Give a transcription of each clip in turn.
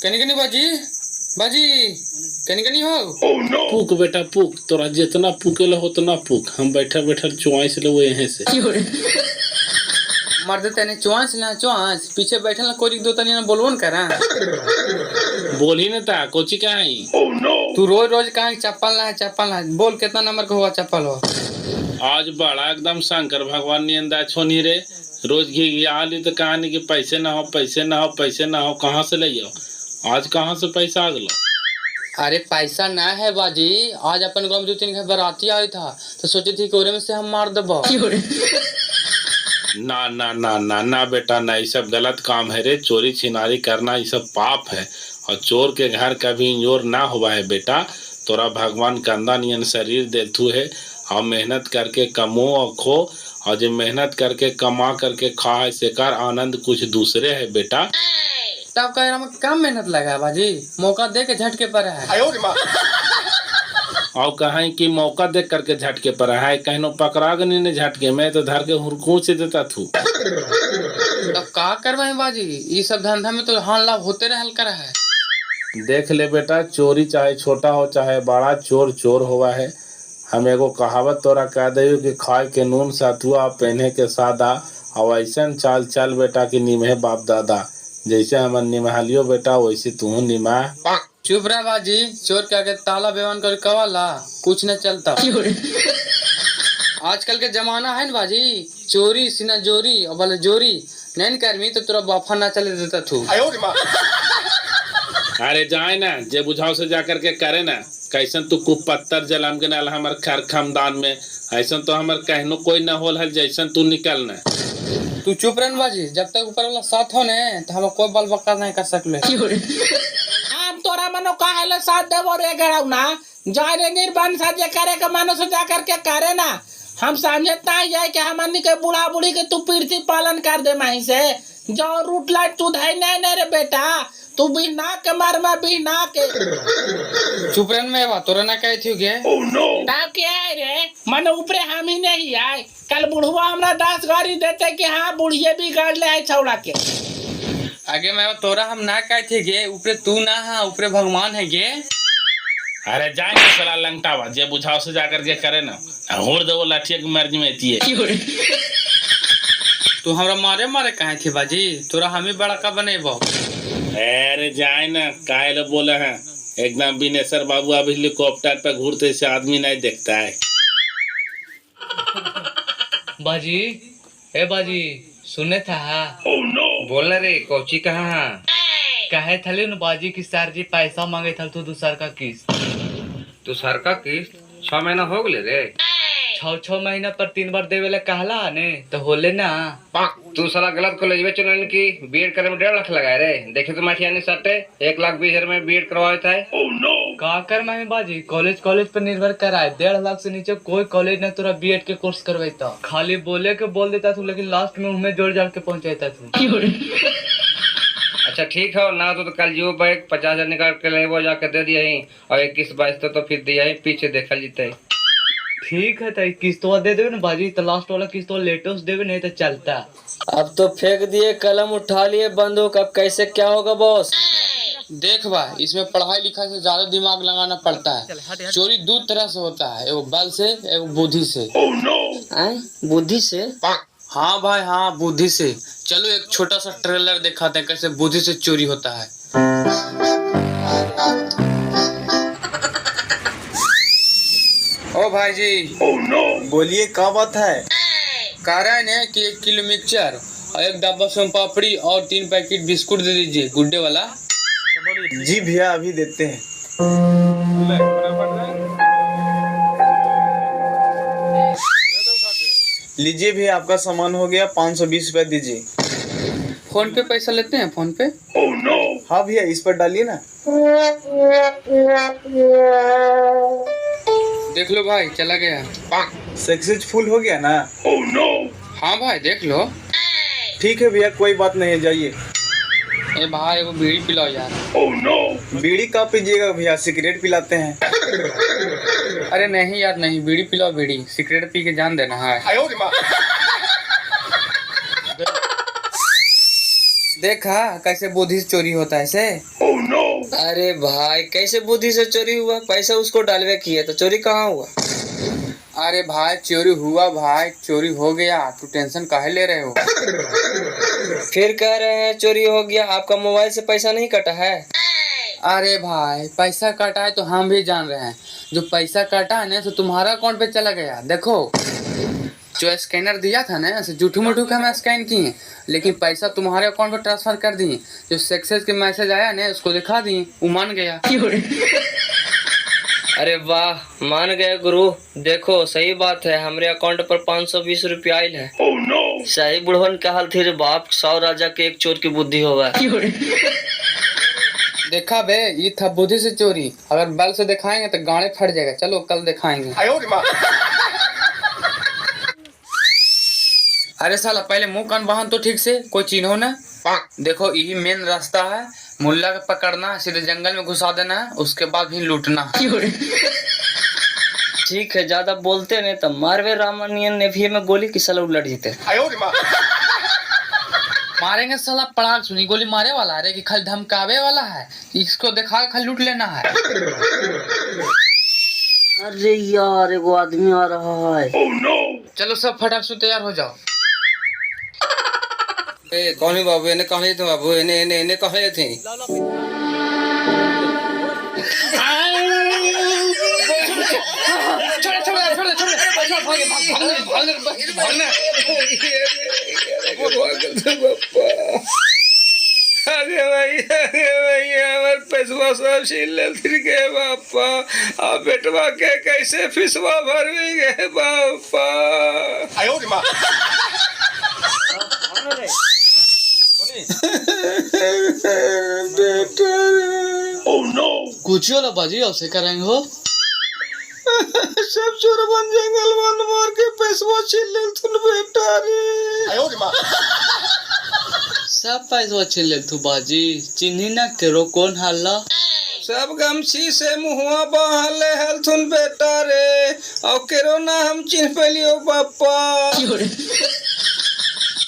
कनी कनी बाजी बाजी कनी कनी हो। पुक बेटा पुक, तोरा जितना पुकेला उतना पुक, हम बैठा बैठा चुआइस ले वो यहाँ से मर्द तेने चुआंस ना चुआंस पीछे बैठे ना कोई दो तनी ना बोलवन करा। बोल ही ना था कोची क्या है। तू रोज रोज कहाँ चप्पल ना बोल कितना नंबर का हुआ चप्पल हो। आज बड़ा एकदम शंकर भगवान ने अंदा छोनी रे, रोज घी आली तो कहानी कि पैसे ना हो पैसे ना हो पैसे ना हो, कहाँ से ले आओ, आज कहाँ से पैसा आ गया। अरे पैसा ना है बाजी, आज अपन गाँव में 2-3 घर बाराती आया था तो सोचे थी कि ओरे में से हम मार दबा। ना ना ना ना ना बेटा ना, ये सब गलत काम है रे, चोरी छिनारी करना ये सब पाप है, और चोर के घर कभी इंजोर ना हुआ है बेटा। तोरा भगवान कंदा नियन शरीर देतू है, और मेहनत करके कमो और खो, और जो मेहनत करके कमा करके खा है सेकार आनंद कुछ दूसरे है बेटा। तब कह रहा कम मेहनत लगा बाजी, मौका दे के झटके पर है। और कहीं कि मौका देख करके झटके पर है, कहनो पकड़ा गनी ने झटके में तो धर के हुरकू से देता थू। तब का करवाए बाजी, ये सब धंधा में तो हान लाभ होते रहल कर है। देख ले बेटा, चोरी चाहे छोटा हो चाहे बड़ा, चोर चोर हुआ है। हम एगो कहावत तोरा कह दे कि खाए के नून सतुआ पहने के सादा, और ऐसा चाल चल बेटा कि निमहे बाप दादा, जैसे हमन निमहालियो बेटा वैसे तू निमा। चुप रहा बाजी, चोर के आगे ताला बेवान कर कवाला कुछ न चलता। आजकल के जमाना है ना बाजी, चोरी सीना जोरी और भले जोरी नहीं करमी तो तुरा बाफा ना चले देता थू। अरे जाए ना, जे बुझाव से जाकर के करे ना, कैसन तू कुपत्तर जलाम के नाल हमार खर खानदान में, ऐसा तो हमार कहनो कोई न होल है, जैसन तू निकलना। तू चुप रहन बाजी, जब तक ऊपर वाला साथ हो ने तो हम कोई बल बक्का नहीं कर सकले। हम तोरा मनो काहेले साथ देबो रे गड़ाऊ ना, जाय रे निर्बन साजे करे के मनो से जा करके करे ना। हम समझता है कि हमनी के बूढ़ा बूढ़ी के तू पीढ़ी पालन कर दे माही से, जो रूट लाइट तू धाई नहीं रे बेटा, तू भी ना के मारमा भी ना के। चुप रहन में बा तोरा ना कहती हो गे। ताव क्या है रे, मन ऊपरे हम ही नहीं आए, कल बुढ़वा हमरा 10 गाड़ी देते कि हाँ बुढ़िए भी गाड़ ले आए छौड़ा के। आगे मैं तोरा हम ना कहते गे, ऊपरे तू ना हाँ ऊपरे भगवान है गे। अरे जाए ना सला लंगटावा, जे बुझाव से जाकर के करे ना, होड़ दो लाठिया की मर्जी में थी। तू हमरा मारे मारे कहे थे बाजी, तोरा हम ही बड़ा का बने बो। अरे जाए ना, काहे ले बोले हैं, एकदम बिनेसर बाबू अभी हेलीकॉप्टर पे घूरते से आदमी नहीं देखता है। बाजी ए बाजी सुने था। बोल रे कोची कहाँ कहे थले न बाजी की सर जी पैसा मांगे थल तो दूसर का किस्त। दूसर का किस्त 6 महीना हो गए रे। 6 महीना पर 3 बार देवेला कहला ने तो होले ना। तू साला गलत कॉलेज में चुनन की बीएड करे में 1.5 लाख लगाए रे, देखे तो माठिया नहीं सटे 1,20,000 में बीएड करवाए था। का कर मैं बाजी, कॉलेज पर निर्भर कराए, 1.5 लाख से नीचे कोई कॉलेज ने तोरा बीएड के कोर्स करवाता। खाली बोले के बोल देता तू, लेकिन लास्ट में उनमें जोड़ जाड़ के पहुंचाता तू। अच्छा ठीक है ना, तो कल जो बैग 50,000 निकाल के ले वो जाके दे दिया ही, और 21-22 तो फिर दिया ही, पीछे देखा जीते। ठीक है तो किस्तवा दे देवे ना बाजी, तो लास्ट वाला किस्तवा लेटेस्ट देवे नहीं तो चलता। अब तो फेंक दिए कलम, उठा लिए बंदूक, अब कैसे क्या होगा बॉस। देख बा, इसमें पढ़ाई लिखाई से ज्यादा दिमाग लगाना पड़ता है। चोरी 2 तरह से होता है, एगो बल से एगो बुद्धि से। बुद्धि से? हाँ भाई हाँ, बुद्धि से। चलो एक छोटा सा ट्रेलर दिखाते हैं कैसे बुद्धि से चोरी होता है। ओ भाई जी। बोलिए क्या बात है। कारण है कि 1 किलो मिक्सचर और 1 डब्बा सोन पापड़ी और 3 पैकेट बिस्कुट दे दीजिए, गुड्डे वाला। जी भैया अभी देते हैं। लीजिए भैया आपका सामान हो गया, 520 रुपया दीजिए। फोन पे पैसा लेते हैं? फोन पे? हाँ भैया इस पर डालिए ना। देख लो भाई चला गया। सक्सेसफुल हो गया ना? हाँ भाई देख लो। ठीक है भैया कोई बात नहीं, जाइए। ए भाई एगो बीड़ी पिलाओ यार। बीड़ी कहाँ पीजिएगा भैया, सिगरेट पिलाते हैं। अरे नहीं यार नहीं, बीड़ी पिलाओ बीड़ी, सिगरेट पी के जान देना है। देखा कैसे बुद्धि से चोरी होता है से। अरे भाई कैसे बुद्धि से चोरी हुआ? पैसा उसको डालवे किए तो चोरी कहाँ हुआ? अरे भाई चोरी हुआ भाई, चोरी हो गया, तू टेंशन काहे ले रहे हो? फिर कह रहे हैं चोरी हो गया, आपका मोबाइल से पैसा नहीं कटा है? अरे भाई पैसा कटा है तो हम भी जान रहे हैं, जो पैसा कटा है ना तो तुम्हारा अकाउंट पे चला गया। देखो जो स्कैनर दिया था ना, जूठू मूठू का हम स्कैन किए, लेकिन पैसा तुम्हारे अकाउंट पे ट्रांसफर कर दिए। जो सक्सेस के मैसेज आया ना उसको दिखा दिए, वो मान गया। अरे वाह, मान गए गुरु। देखो सही बात है, हमारे अकाउंट पर 520 रुपया आयल है। सही बुढ़वन का हाल थे बाप, 100 राजा के एक चोर की बुद्धि होगा। देखा बे, ये था बुद्धि से चोरी। अगर बल से दिखाएंगे तो गाड़े फट जाएगा। चलो कल दिखाएंगे। अरे साला पहले मुंह कान बांध तो ठीक से, कोई चिन्हो ना। देखो यही मेन रास्ता है, मुल्ला को पकड़ना, सीधे जंगल में घुसा देना है, उसके बाद भी लूटना। ठीक है, ज्यादा बोलते नहीं तो मारवे रामानियन नेवी में गोली की साला उलट जीते। मारेंगे साला, पड़ाक सुनी गोली मारे वाला है कि खाली धमकावे वाला है, इसको दिखा के खाली लूट लेना है। अरे यार एगो आदमी आ रहा है। चलो सब फटाक से तैयार हो जाओ। कौन है बाबू? इन्हें कहाँ थे बाबू? इन्हें कहाँ थे? अरे भैया हमारे पैसवा सब छीन ले गए बापा। अब बेटवा के कैसे फिसवा भर भी गए बापा। बेटा कुछ होला बाजी, ऐसे करेंगे हो? सब चोरबन जंगल वन मार के पैसवा छीन ले तुम बेटा रे। सब पैसा छिले तू बाजी, चिन्ही ना करो कौन हल्ला। सब गमछी से मुहुआ बहले हलथुन बेटा रे, और केरो ना हम चिन्ह पेलियो बापा।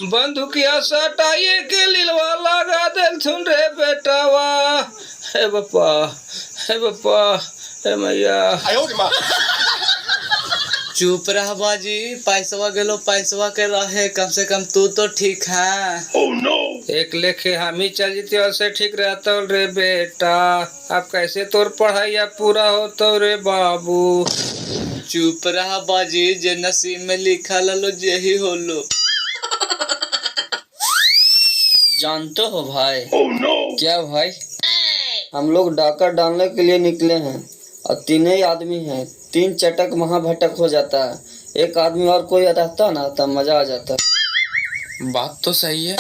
बंदूकिया सटाइए के लिलवा लगा देलथुन रे बेटावा। हे बापा, हे बापा, हे मैया। चुप रहा बाजी, पैसवा गेलो पैसवा के रहे, कम से कम तू तो ठीक है। एक लेखे हम ही चल जीते और से ठीक रहता रे बेटा। अब कैसे तोर पढ़ाई पूरा होता रे बाबू। चुप रहा बाजी, जे नसीब में लिखा लो यही होलो। जानते हो भाई? क्या भाई? हम लोग डाका डालने के लिए निकले हैं और 3 ही आदमी हैं। 3 चटक महाभटक हो जाता है, एक आदमी और कोई रहता ना तब मजा आ जाता। बात तो सही है।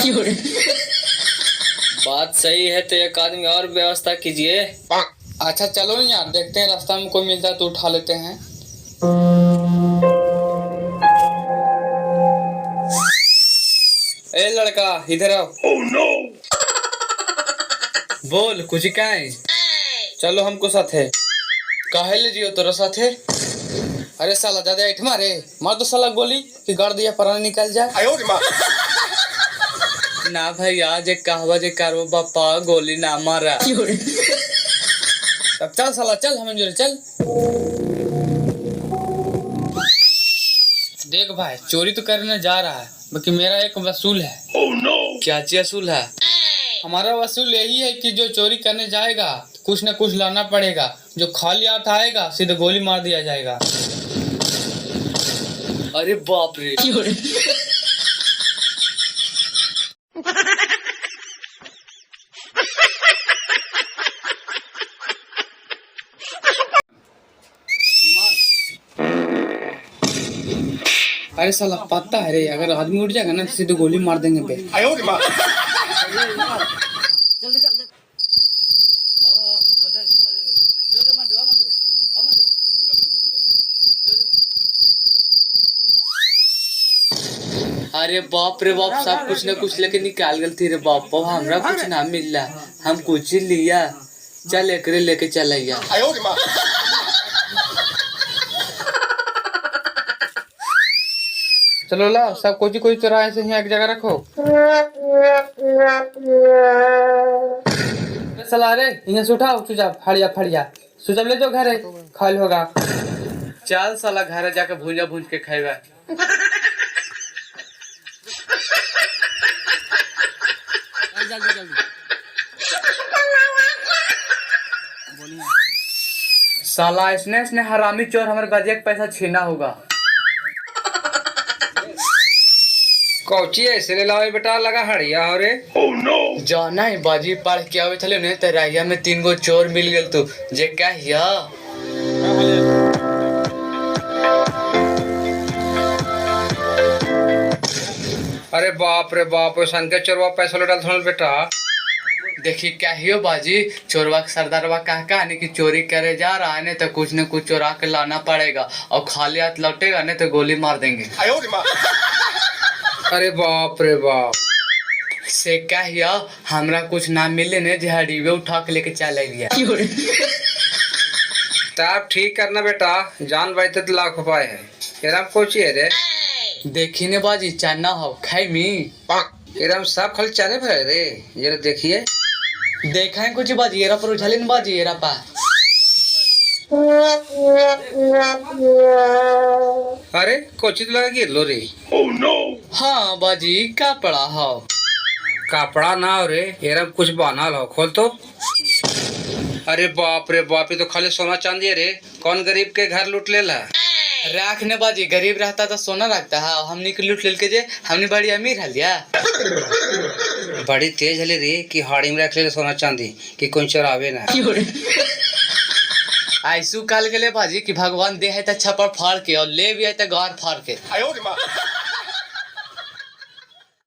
बात सही है तो एक आदमी और व्यवस्था कीजिए। अच्छा चलो यार, देखते हैं रास्ता में कोई मिलता है तो उठा लेते हैं। ए लड़का इधर आओ। बोल कुछ क्या है? चलो हमको साथ है। काहे ले जियो तोरा साथ है? अरे साला ज्यादा ऐठ मारे, मार दो साला गोली कि गाड़ दिया पराने निकल जाए। ना भैया, जे कहवा जे करो बापा, गोली ना मारा। तब चल साला चल, हम जो चल। देख भाई, चोरी तो करने जा रहा है, बाकी मेरा एक वसूल है। क्या चीज असूल है? हमारा वसूल यही है कि जो चोरी करने जाएगा कुछ न कुछ लाना पड़ेगा। जो खाली हाथ आएगा सीधे गोली मार दिया जाएगा। अरे बाप रे। अरे साला पता है रे, अगर आदमी उठ जाएगा ना तो सीधे गोली मार देंगे बे। अरे बाप रे बाप, सब कुछ न कुछ लेके निकाल गल थी रे बाप। हमरा कुछ ना मिल रहा, हम कुछ ही लिया। चल एकरे लेके चलैया। चलो ला, सब कोई चौराहे से यहाँ एक जगह रखो। साला रे यहाँ से उठाओ चुपचाप फड़िया फड़िया चुपचाप ले जाओ घरे खाल होगा। चल साला घर जाके भूंजा भूंज के खाएगा। साला इसने हरामी चोर हमारे बाजिया के पैसा छीना होगा। कौची ऐसे ले लावे बेटा लगा हड़िया हो रे। जाना है बाजी पढ़ के आवे थले ने तराइया में 3 गो चोर मिल गेल तू जे क्या हिया। अरे बाप रे बाप सन के चोरवा पैसा ले डाल बेटा। देखी क्या हियो बाजी चोरवा के सरदारवा कहा नहीं कि चोरी करे जा रहा है नहीं तो कुछ न कुछ चोरा के लाना पड़ेगा और खाली हाथ लौटेगा नहीं तो गोली मार देंगे। अरे बाप रे बाप से क्या हिया हमरा कुछ ना मिले ने जहड़ीवे उठा के लेके चले गया। तब ठीक करना बेटा जान बाई तो लाख रुपए है। एरम कोची है रे। देखी ने बाजी चाना हो खाई मी एरम सब खाली चाने भरे रे। ये देखिए देखा है कुछ बाजी एरा पर उछले न बाजी एरा पा। अरे कोची तो लगा गिर लो रे। हाँ बाजी क्या पड़ा हो कपड़ा ना हो रे एरम कुछ बना लो खोल तो। अरे बाप रे बाप ये तो खाली सोना चांदी है रे। कौन गरीब के घर लूट ले ला। राखने बाजी गरीब रहता तो सोना रखता है हमने के लूट लेल के जे हमने बड़ी अमीर हलिया। बड़ी तेज हले रे कि हाड़ी में रख ले सोना चांदी कि कोई चोरावे ना। ऐसू काल के ले बाजी कि भगवान दे है तो छप्पर फाड़ के और ले भी है तो गार फाड़ के।